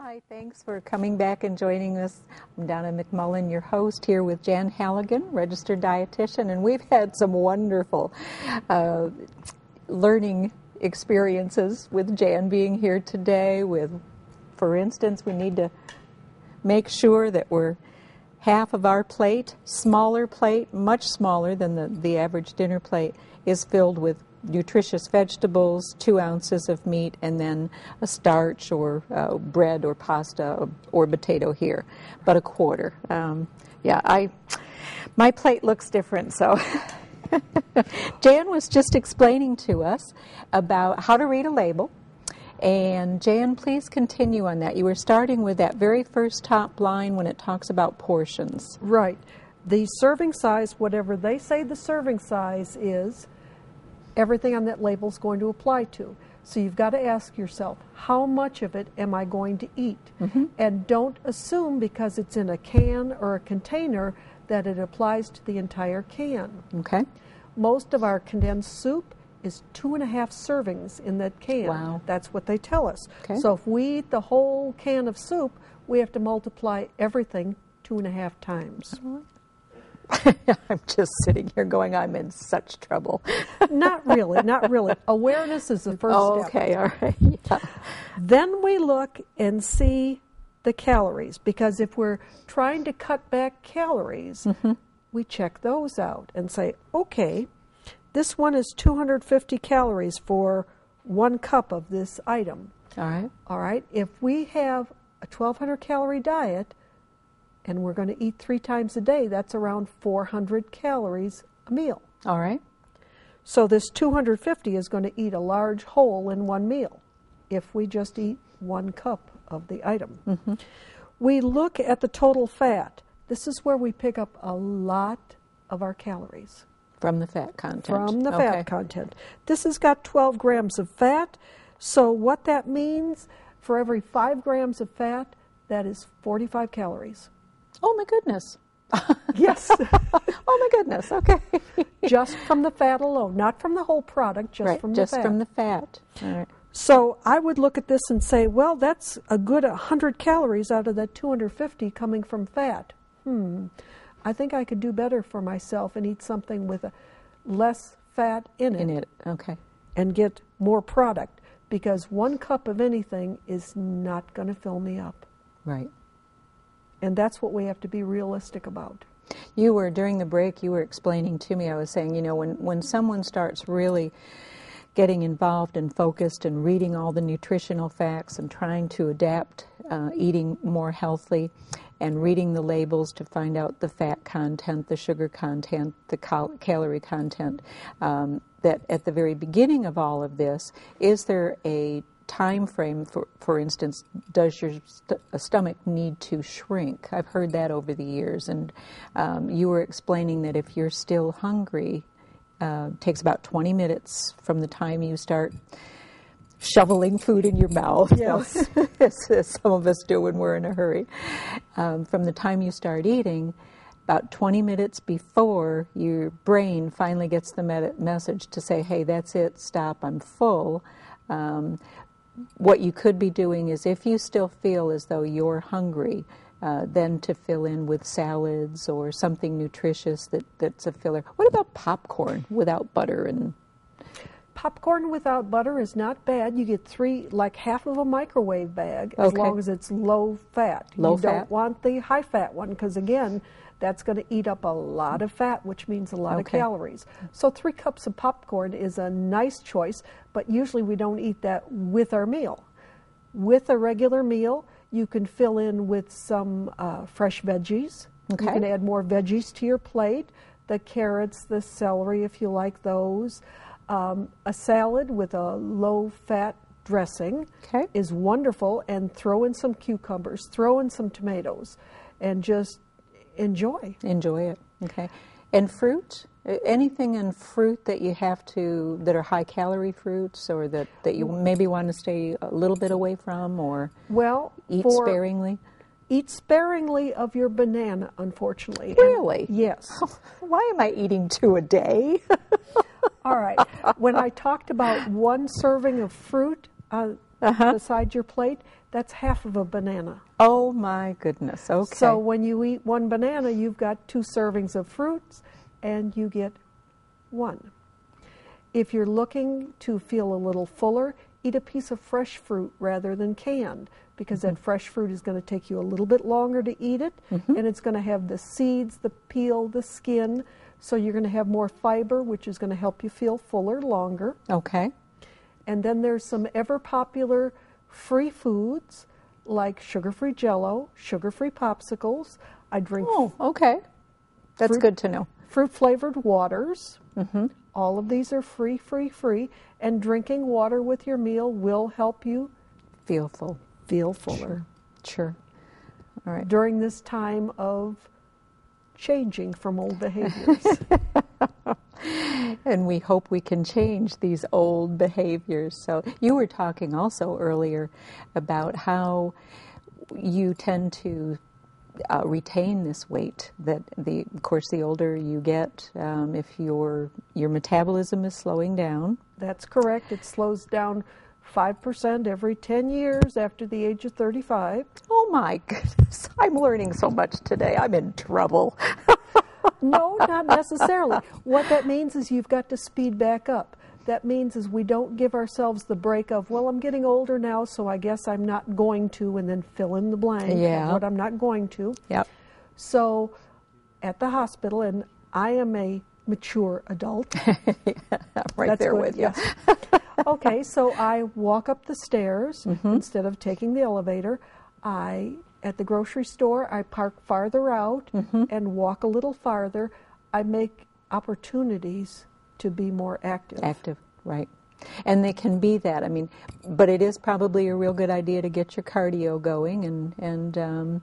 Hi, thanks for coming back and joining us. I'm Donna McMullen, your host, here with Jan Halligan, registered dietitian, and we've had some wonderful learning experiences with Jan being here today. For instance, we need to make sure that we're half of our plate, smaller plate, much smaller than the average dinner plate, is filled with nutritious vegetables, 2 ounces of meat, and then a starch or bread or pasta or potato here, but a quarter. My plate looks different, so. Jan was just explaining to us about how to read a label. And Jan, please continue on that. You were starting with that very first top line when it talks about portions. Right. The serving size, whatever they say the serving size is, everything on that label is going to apply to. So you've got to ask yourself, how much of it am I going to eat? Mm-hmm. And don't assume because it's in a can or a container that it applies to the entire can. Okay. Most of our condensed soup is 2.5 servings in that can. Wow. That's what they tell us. Okay. So if we eat the whole can of soup, we have to multiply everything 2.5 times. I'm just sitting here going, I'm in such trouble. Not really, not really. Awareness is the first step. Okay, all right. Yeah. Then we look and see the calories, because if we're trying to cut back calories, mm-hmm. we check those out and say, okay, this one is 250 calories for 1 cup of this item. All right. All right. If we have a 1,200 calorie diet and we're going to eat 3 times a day, that's around 400 calories a meal. All right. So this 250 is going to eat a large whole in 1 meal if we just eat 1 cup of the item. Mm-hmm. We look at the total fat. This is where we pick up a lot of our calories. From the fat content. From the fat content. This has got 12 grams of fat. So what that means, for every 5 grams of fat, that is 45 calories. Oh, my goodness. Yes. Oh, my goodness. Okay. Just from the fat alone, not from the whole product, just from the fat. Just from the fat. All right. So I would look at this and say, well, that's a good 100 calories out of that 250 coming from fat. I think I could do better for myself and eat something with less fat in it. Okay. And get more product, because 1 cup of anything is not going to fill me up. Right. And that's what we have to be realistic about. During the break, you were explaining to me, I was saying, when someone starts really getting involved and focused and reading all the nutritional facts and trying to adapt eating more healthily and reading the labels to find out the fat content, the sugar content, the calorie content, that at the very beginning of all of this, is there a time frame, for instance, does your stomach need to shrink? I've heard that over the years, and you were explaining that if you're still hungry, it takes about 20 minutes from the time you start shoveling food in your mouth, yes. as some of us do when we're in a hurry. From the time you start eating, about 20 minutes before your brain finally gets the message to say, hey, that's it, stop, I'm full. What you could be doing is, if you still feel as though you're hungry, then to fill in with salads or something nutritious that's a filler. What about popcorn without butter? And popcorn without butter is not bad. You get 3, like half of a microwave bag, as long as it's low fat. You don't want the high fat one, because again, that's going to eat up a lot of fat, which means a lot of calories. So 3 cups of popcorn is a nice choice, but usually we don't eat that with our meal. With a regular meal, you can fill in with some fresh veggies. Okay. You can add more veggies to your plate, the carrots, the celery, if you like those. A salad with a low-fat dressing is wonderful, and throw in some cucumbers, throw in some tomatoes, and just enjoy. Enjoy it. Okay. And fruit? Anything in fruit that you have to, that are high-calorie fruits, or that you maybe want to stay a little bit away from, or eat sparingly? Eat sparingly of your banana, unfortunately. Really? Yes. Why am I eating 2 a day? All right. When I talked about 1 serving of fruit, beside your plate, that's half of a banana. Oh my goodness, okay. So when you eat one banana, you've got 2 servings of fruits, and you get 1. If you're looking to feel a little fuller, eat a piece of fresh fruit rather than canned, because that fresh fruit is going to take you a little bit longer to eat it, and it's going to have the seeds, the peel, the skin, so you're going to have more fiber, which is going to help you feel fuller longer. Okay. And then there's some ever popular free foods like sugar-free Jell-O, sugar-free popsicles. I drink. Oh, okay. That's good to know. Fruit-flavored waters. All of these are free. And drinking water with your meal will help you feel full. Feel fuller. Sure. All right. During this time of changing from old behaviors. And we hope we can change these old behaviors. So you were talking also earlier about how you tend to retain this weight. That of course, the older you get, if your metabolism is slowing down. That's correct. It slows down 5% every 10 years after the age of 35. Oh my goodness! I'm learning so much today. I'm in trouble. No, not necessarily. What that means is you've got to speed back up. That means is we don't give ourselves the break of, well, I'm getting older now, so I guess I'm not going to, and then fill in the blank of what I'm not going to. Yep. So at the hospital, and I am a mature adult. Right. That's there good. With you. Yes. Okay, so I walk up the stairs instead of taking the elevator. At the grocery store, I park farther out and walk a little farther. I make opportunities to be more active. Active, right. And they can be that. I mean, but it is probably a real good idea to get your cardio going and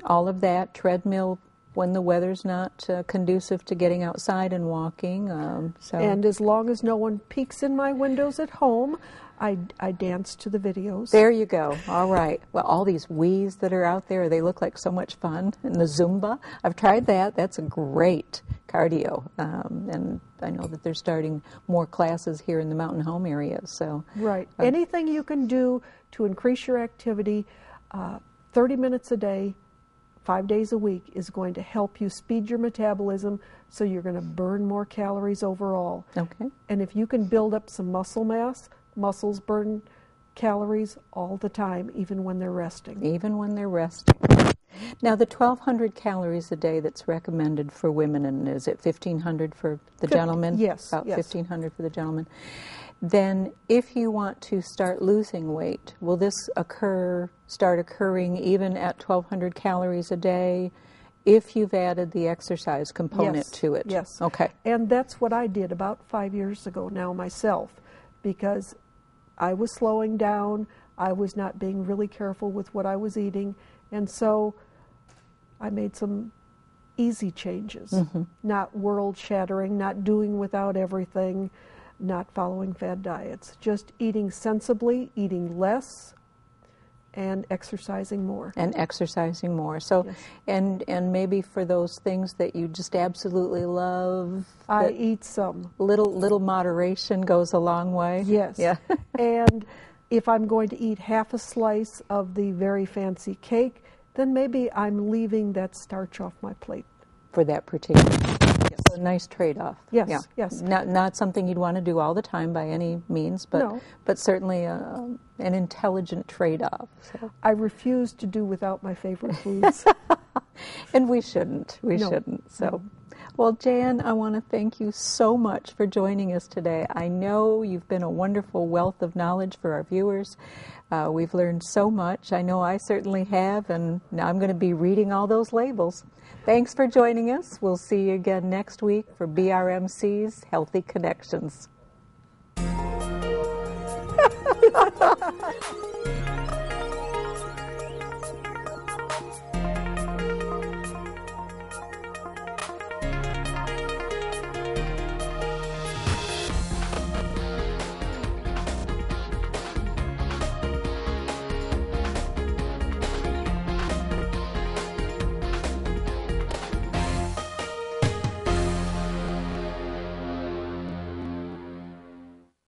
all of that. Treadmill when the weather's not conducive to getting outside and walking. And as long as no one peeks in my windows at home, I dance to the videos. There you go. All right. Well, all these Wiis that are out there, they look like so much fun. And the Zumba, I've tried that. That's a great cardio. And I know that they're starting more classes here in the Mountain Home area. So right. Anything you can do to increase your activity, 30 minutes a day, 5 days a week, is going to help you speed your metabolism, so you're going to burn more calories overall. Okay. And if you can build up some muscle mass, muscles burn calories all the time, even when they're resting. Even when they're resting. Now, the 1,200 calories a day that's recommended for women, and is it 1,500 for the gentleman? Yes. About 1,500 for the gentleman. Then, if you want to start losing weight, will this start occurring even at 1,200 calories a day if you've added the exercise component to it? Yes. Okay. And that's what I did about 5 years ago now myself, because I was slowing down, I was not being really careful with what I was eating, and so I made some easy changes, not world-shattering, not doing without everything, not following fad diets, just eating sensibly, eating less, and exercising more. And exercising more. So, yes. and maybe for those things that you just absolutely love, I eat some. Little moderation goes a long way. Yes. Yeah. And if I'm going to eat half a slice of the very fancy cake, then maybe I'm leaving that starch off my plate. For that particular. Yes. So a nice trade-off. Yes. Yeah. Yes. Not something you'd want to do all the time by any means, but no. But certainly an intelligent trade-off. So. I refuse to do without my favorite foods. And we shouldn't. We shouldn't. So, well, Jan, I want to thank you so much for joining us today. I know you've been a wonderful wealth of knowledge for our viewers. We've learned so much. I know I certainly have, and now I'm going to be reading all those labels. Thanks for joining us. We'll see you again next week for BRMC's Healthy Connections.